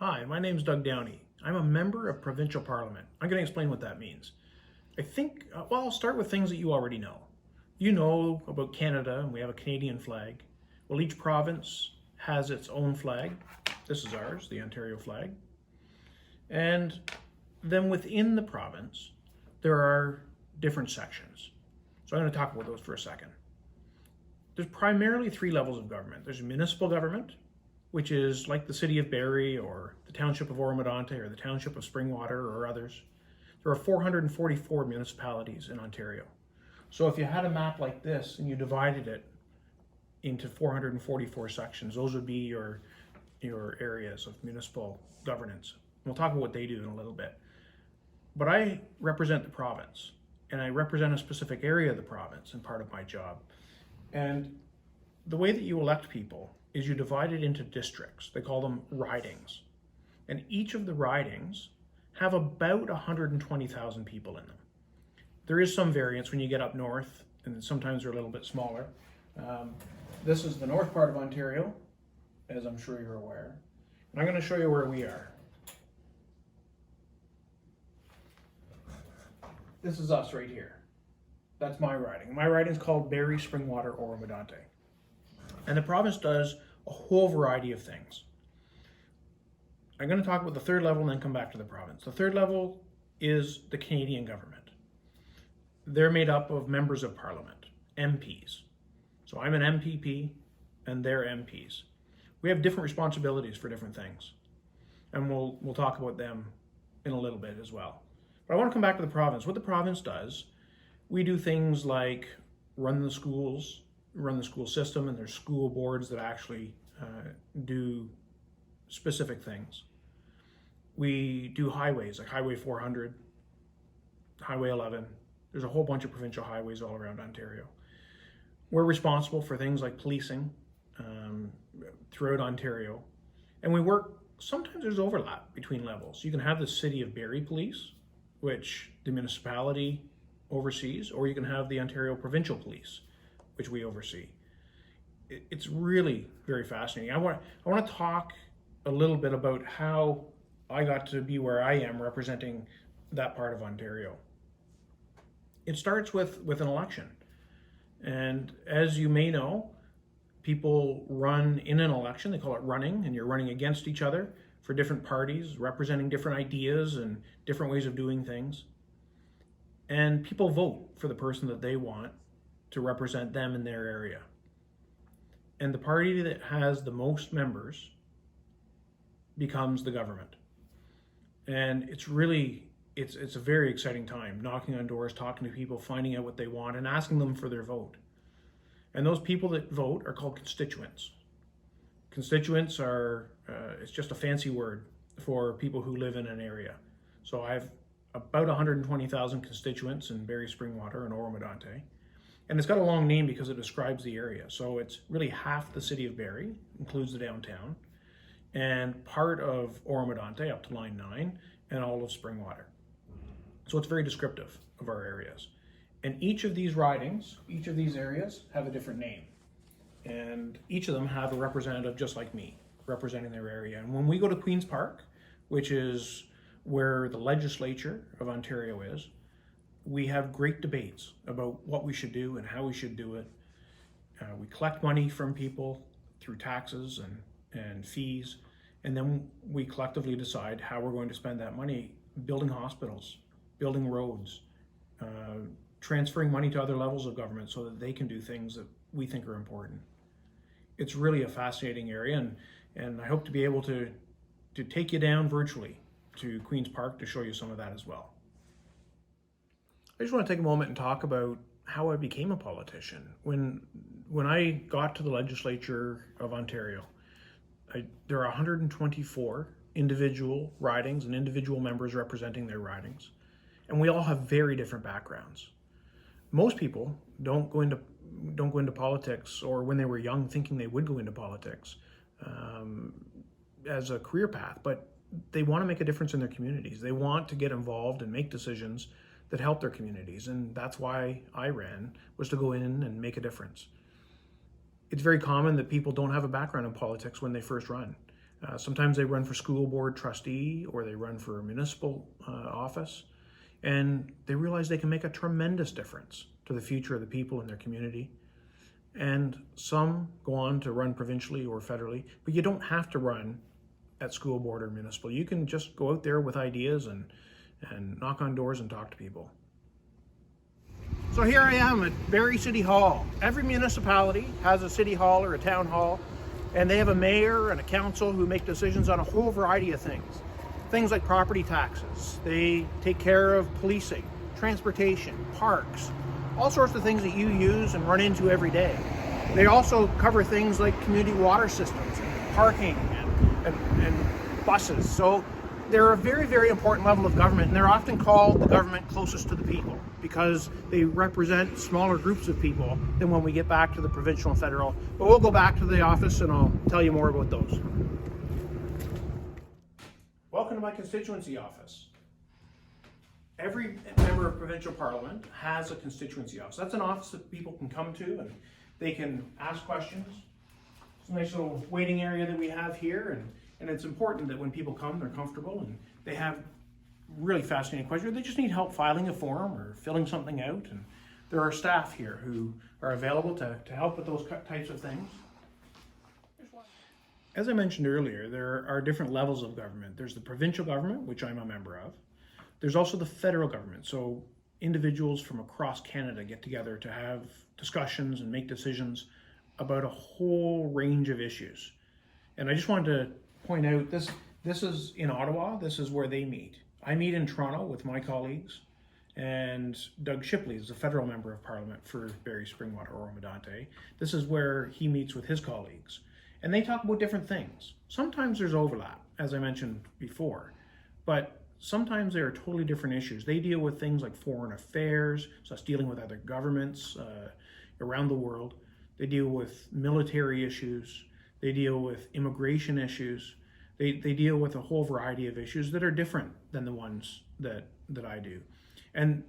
Hi, my name's Downey. I'm a member of provincial parliament. I'm going to explain what that means. I'll start with things that you already know. You know about Canada, and we have a Canadian flag. Well, each province has its own flag. This is ours, the Ontario flag. And then within the province, there are different sections. So I'm going to talk about those for a second. There's primarily three levels of government. There's municipal government, which is like the city of Barrie or the township of Oromodante or the township of Springwater or others. There are 444 municipalities in Ontario. So if you had a map like this and you divided it into 444 sections, those would be your areas of municipal governance. We'll talk about what they do in a little bit. But I represent the province, and I represent a specific area of the province in part of my job. And the way that you elect people is you divide it into districts. They call them ridings. And each of the ridings have about 120,000 people in them. There is some variance when you get up north, and sometimes they're a little bit smaller. This is the north part of Ontario, as I'm sure you're aware. And I'm going to show you where we are. This is us right here. That's my riding. My riding is called Barrie, Springwater, Oromodante. And the province does a whole variety of things. I'm going to talk about the third level and then come back to the province. The third level is the Canadian government. They're made up of members of parliament, MPs. So I'm an MPP and they're MPs. We have different responsibilities for different things. And we'll talk about them in a little bit as well. But I want to come back to the province. What the province does, we do things like run the school system, and there's school boards that actually do specific things. We do highways like Highway 400, Highway 11. There's a whole bunch of provincial highways all around Ontario. We're responsible for things like policing throughout Ontario. And we work, sometimes there's overlap between levels. You can have the City of Barrie Police, which the municipality oversees, or you can have the Ontario Provincial Police, which we oversee. It's really very fascinating. I want to talk a little bit about how I got to be where I am representing that part of Ontario. It starts with an election. And as you may know, people run in an election. They call it running, and you're running against each other for different parties, representing different ideas and different ways of doing things. And people vote for the person that they want to represent them in their area. And the party that has the most members becomes the government. And it's a very exciting time, knocking on doors, talking to people, finding out what they want, and asking them for their vote. And those people that vote are called constituents. Constituents are, it's just a fancy word for people who live in an area. So I have about 120,000 constituents in Barrie, Springwater, and Oromodante. And it's got a long name because it describes the area. So it's really half the city of Barrie, includes the downtown, and part of Oromodante up to Line 9, and all of Springwater. So it's very descriptive of our areas. And each of these ridings, each of these areas have a different name. And each of them have a representative just like me, representing their area. And when we go to Queen's Park, which is where the legislature of Ontario is, we have great debates about what we should do and how we should do it. We collect money from people through taxes and fees, and then we collectively decide how we're going to spend that money building hospitals, building roads, transferring money to other levels of government so that they can do things that we think are important. It's really a fascinating area, and I hope to be able to take you down virtually to Queen's Park to show you some of that as well. I just want to take a moment and talk about how I became a politician. When I got to the legislature of Ontario, there are 124 individual ridings and individual members representing their ridings, and we all have very different backgrounds. Most people don't go into politics, or when they were young thinking they would go into politics as a career path, but they want to make a difference in their communities. They want to get involved and make decisions that help their communities, and that's why I ran, was to go in and make a difference. It's very common that people don't have a background in politics when they first run. Sometimes they run for school board trustee or they run for a municipal office, and they realize they can make a tremendous difference to the future of the people in their community. And some go on to run provincially or federally, but you don't have to run at school board or municipal. You can just go out there with ideas and knock on doors and talk to people. So here I am at Barrie City Hall. Every municipality has a city hall or a town hall, and they have a mayor and a council who make decisions on a whole variety of things. Things like property taxes. They take care of policing, transportation, parks, all sorts of things that you use and run into every day. They also cover things like community water systems, parking, and buses. So they're a very, very important level of government, and they're often called the government closest to the people because they represent smaller groups of people than when we get back to the provincial and federal. But we'll go back to the office and I'll tell you more about those. Welcome to my constituency office. Every member of provincial parliament has a constituency office. That's an office that people can come to and they can ask questions. It's a nice little waiting area that we have here, and it's important that when people come, they're comfortable and they have really fascinating questions. They just need help filing a form or filling something out, and there are staff here who are available to help with those types of things. As I mentioned earlier, there are different levels of government. There's the provincial government, which I'm a member of. There's also the federal government. So individuals from across Canada get together to have discussions and make decisions about a whole range of issues. And I just wanted to point out this is in Ottawa. This is where they meet. I meet in Toronto with my colleagues, and Doug Shipley is a federal member of parliament for Barrie, Springwater, Oro-Medonte. This is where he meets with his colleagues, and they talk about different things. Sometimes there's overlap, as I mentioned before, but sometimes they are totally different issues. They deal with things like foreign affairs, so that's dealing with other governments around the world. They deal with military issues. They deal with immigration issues. They deal with a whole variety of issues that are different than the ones that I do. And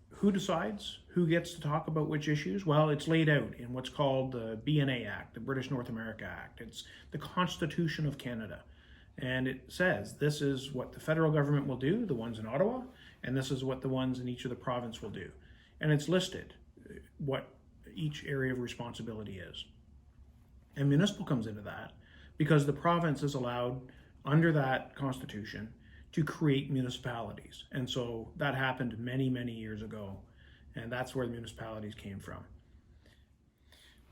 who decides who gets to talk about which issues? Well, it's laid out in what's called the BNA Act, the British North America Act. It's the Constitution of Canada. And it says this is what the federal government will do, the ones in Ottawa, and this is what the ones in each of the province will do. And it's listed what each area of responsibility is. And municipal comes into that because the province is allowed under that constitution to create municipalities. And so that happened many, many years ago. And that's where the municipalities came from.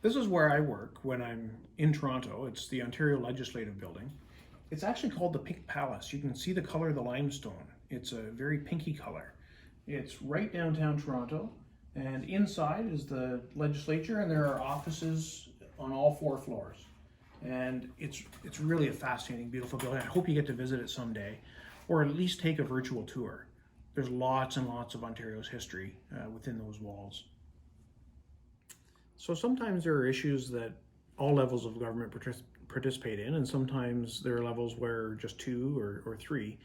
This is where I work when I'm in Toronto. It's the Ontario Legislative Building. It's actually called the Pink Palace. You can see the color of the limestone. It's a very pinky color. It's right downtown Toronto, and inside is the legislature, and there are offices on all 4 floors. And it's really a fascinating, beautiful building. I hope you get to visit it someday, or at least take a virtual tour. There's lots and lots of Ontario's history within those walls. So sometimes there are issues that all levels of government participate in, and sometimes there are levels where just 2 or 3.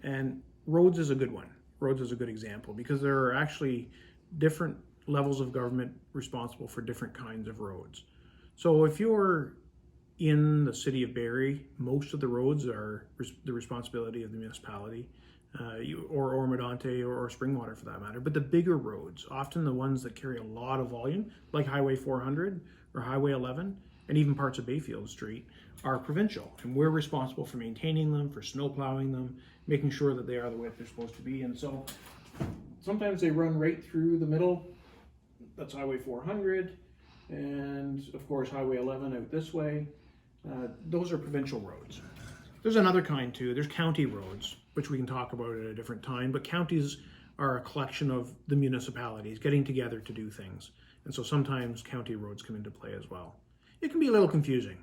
And roads is a good one. Roads is a good example because there are actually different levels of government responsible for different kinds of roads. So if you're in the city of Barrie, most of the roads are the responsibility of the municipality, or Oro-Medonte or Springwater for that matter. But the bigger roads, often the ones that carry a lot of volume, like Highway 400 or Highway 11, and even parts of Bayfield Street, are provincial. And we're responsible for maintaining them, for snow plowing them, making sure that they are the way they're supposed to be. And so sometimes they run right through the middle. That's Highway 400. And of course, Highway 11 out this way. Those are provincial roads. There's another kind too. There's county roads, which we can talk about at a different time. But counties are a collection of the municipalities getting together to do things. And so sometimes county roads come into play as well. It can be a little confusing,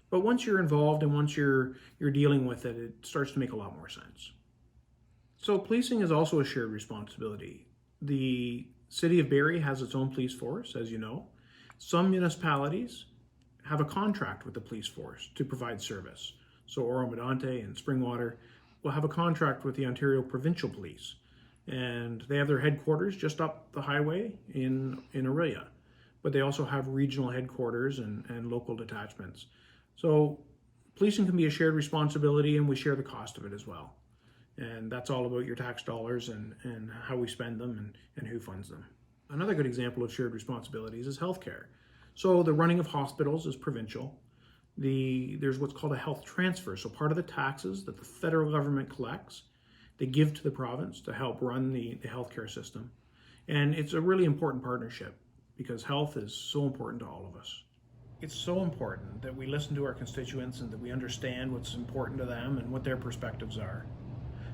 but once you're involved and once you're dealing with it, it starts to make a lot more sense. So policing is also a shared responsibility. The city of Barrie has its own police force, as you know. Some municipalities have a contract with the police force to provide service. So Oro-Medonte and Springwater will have a contract with the Ontario Provincial Police, and they have their headquarters just up the highway in Orillia. But they also have regional headquarters and local detachments. So Policing can be a shared responsibility, and we share the cost of it as well. And that's all about your tax dollars and how we spend them and who funds them. Another good example of shared responsibilities is healthcare. So the running of hospitals is provincial. There's what's called a health transfer. So part of the taxes that the federal government collects, they give to the province to help run the healthcare system. And it's a really important partnership because health is so important to all of us. It's so important that we listen to our constituents and that we understand what's important to them and what their perspectives are.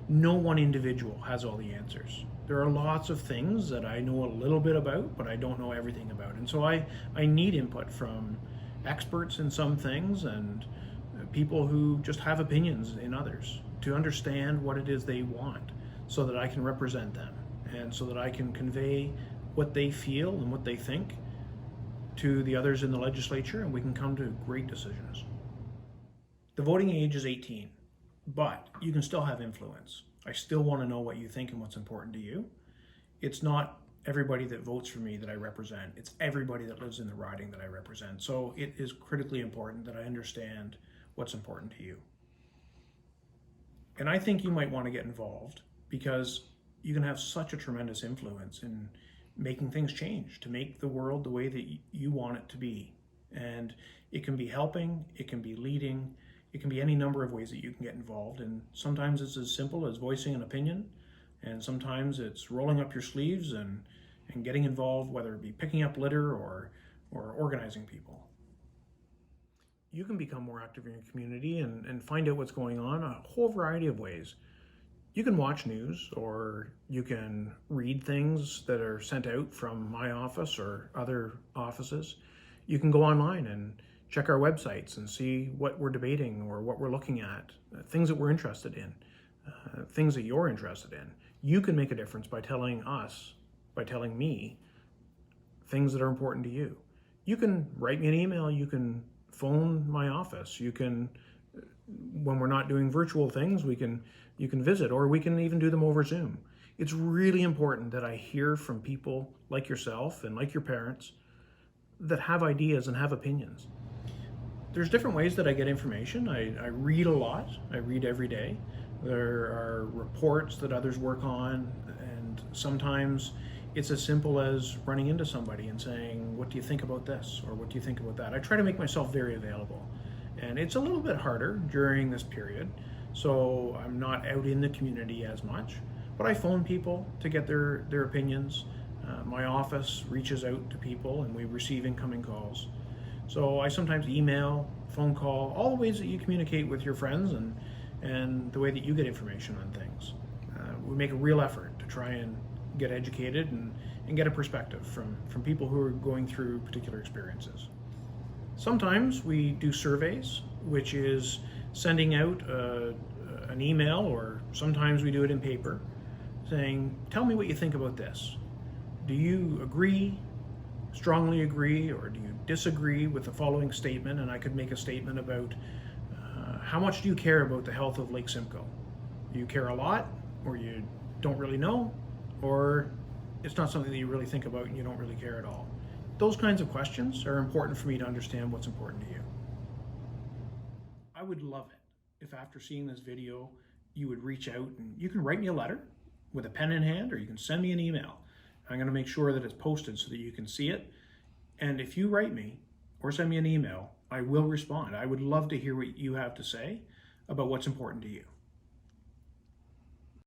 No one individual has all the answers. There are lots of things that I know a little bit about, but I don't know everything about. And so I need input from experts in some things and people who just have opinions in others to understand what it is they want so that I can represent them and so that I can convey what they feel and what they think to the others in the legislature, and we can come to great decisions. The voting age is 18. But you can still have influence. I still want to know what you think and what's important to you. It's not everybody that votes for me that I represent. It's everybody that lives in the riding that I represent. So it is critically important that I understand what's important to you. And I think you might want to get involved because you can have such a tremendous influence in making things change, to make the world the way that you want it to be. And it can be helping, it can be leading, it can be any number of ways that you can get involved, and sometimes it's as simple as voicing an opinion, and sometimes it's rolling up your sleeves and getting involved, whether it be picking up litter or organizing people. You can become more active in your community and find out what's going on a whole variety of ways. You can watch news, or you can read things that are sent out from my office or other offices. You can go online and check our websites and see what we're debating or what we're looking at, things that we're interested in, things that you're interested in. You can make a difference by telling us, by telling me, things that are important to you. You can write me an email, you can phone my office, you can, when we're not doing virtual things, you can visit, or we can even do them over Zoom. It's really important that I hear from people like yourself and like your parents that have ideas and have opinions. There's different ways that I get information. I read a lot. I read every day. There are reports that others work on, and sometimes it's as simple as running into somebody and saying, what do you think about this? Or what do you think about that? I try to make myself very available. And it's a little bit harder during this period, so I'm not out in the community as much, but I phone people to get their opinions. My office reaches out to people and we receive incoming calls. So I sometimes email, phone call, all the ways that you communicate with your friends and the way that you get information on things. We make a real effort to try and get educated and get a perspective from people who are going through particular experiences. Sometimes we do surveys, which is sending out an email, or sometimes we do it in paper, saying, tell me what you think about this. Do you agree, strongly agree, or do you disagree with the following statement? And I could make a statement about how much do you care about the health of Lake Simcoe? Do you care a lot, or you don't really know, or it's not something that you really think about and you don't really care at all? Those kinds of questions are important for me to understand what's important to you. I would love it if after seeing this video, you would reach out and you can write me a letter with a pen in hand, or you can send me an email. I'm going to make sure that it's posted so that you can see it. And if you write me or send me an email, I will respond. I would love to hear what you have to say about what's important to you.